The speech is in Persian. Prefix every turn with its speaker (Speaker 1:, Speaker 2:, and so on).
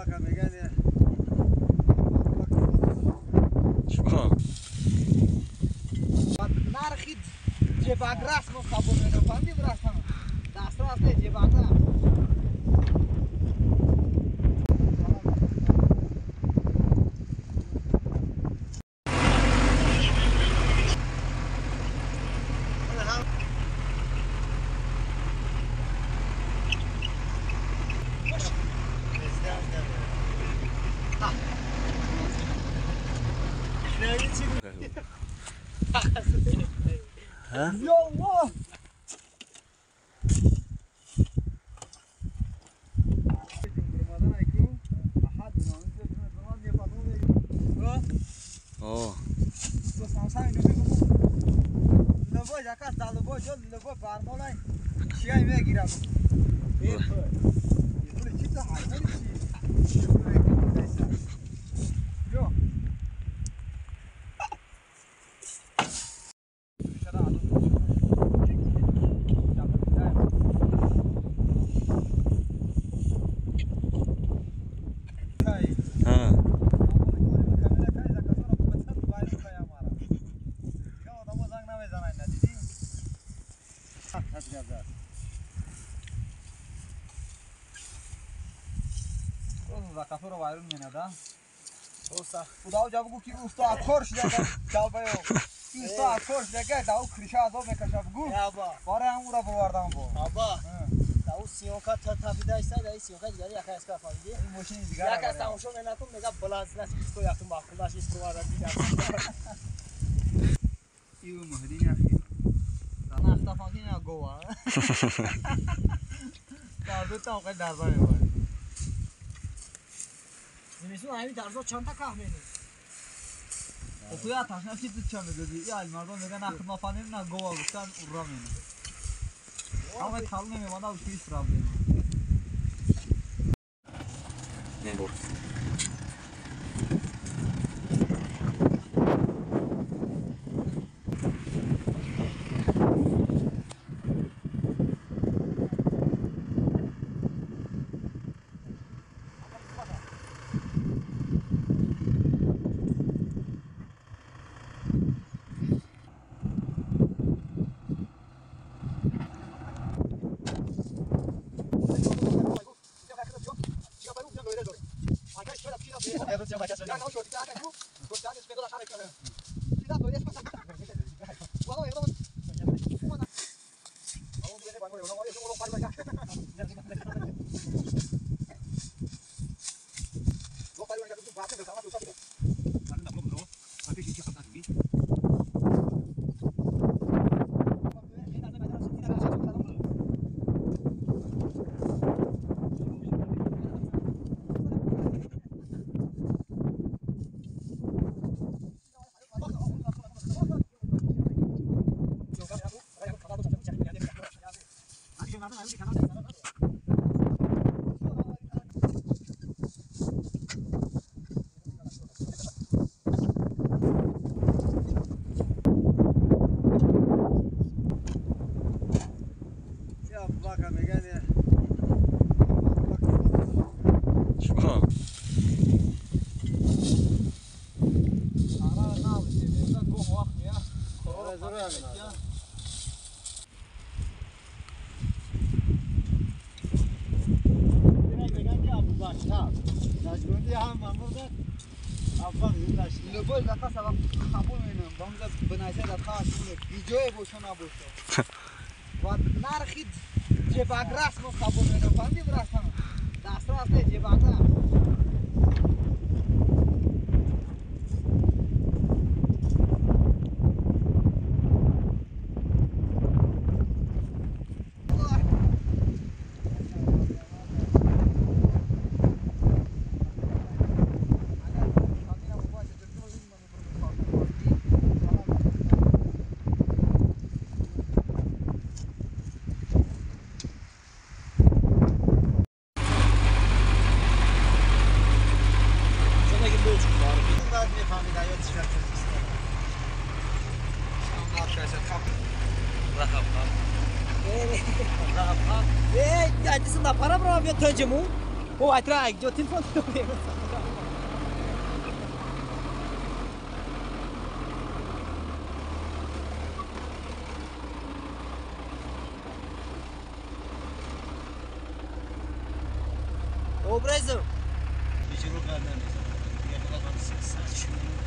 Speaker 1: Baka میگن
Speaker 2: چیکار؟
Speaker 1: نرخی جبک رسم قبول نمی‌کنیم رسم دست راست نه جبک رسم
Speaker 2: ها؟
Speaker 1: یا الله
Speaker 2: آه
Speaker 1: لبا جاکاس دالبا جو لبا بارمولای چیای میگیرم یه چیز حیوانی چی جو
Speaker 2: ها
Speaker 1: کافر وایرون می‌ندا. خدا جا بگو که استاد کورش دیگه جا بیاو. استاد کورش دیگه داو کریشه از آب میکشه بگو. باره هم اورا بواردم با.
Speaker 3: آبا. داو سیونکا تا بیدایسته دایی سیونکا دیگری یکی اسکا فامیلی.
Speaker 1: این ماشین دیگه.
Speaker 3: یک از تماشا می‌نکم میگه بلاز نست تو یکم باکلاش است تو وارد دیگه.
Speaker 1: ایو مهدی نخی. دانا اختفاقی نه گوا. دادو تا اون درباره بود.
Speaker 3: زمستون همین درزا چند تا کاه می‌نی؟
Speaker 1: خویا تاشنا چی تو چه می‌دادی؟ یا مردم میگن اخت نفهمیم نه گوا گفتن اورا می‌نی. همه خالو نمی‌مانه و چیز را می‌نی.
Speaker 2: نبر
Speaker 1: Baka میگن
Speaker 2: چیکار؟
Speaker 1: آره نه بچه میگن گم وقت میاد.
Speaker 3: آره ضرور میگن که ابو باشا نجوندی هم مامورد افغان میداشت
Speaker 1: لبا جاکاس سبب قبول می‌نم. بامزه بنایسه در خاص ویدیو بوشو نبوشو. و نرخی جبک رسم قبول نمی‌کنیم رسم دست راست نه جبک رسم
Speaker 3: Ey, ya cisna para bra bir tacımı.
Speaker 1: او اتراک جو تلفن تو بگیر
Speaker 3: او برزو بیچاره کردن دیگه فقط من 3 ساعت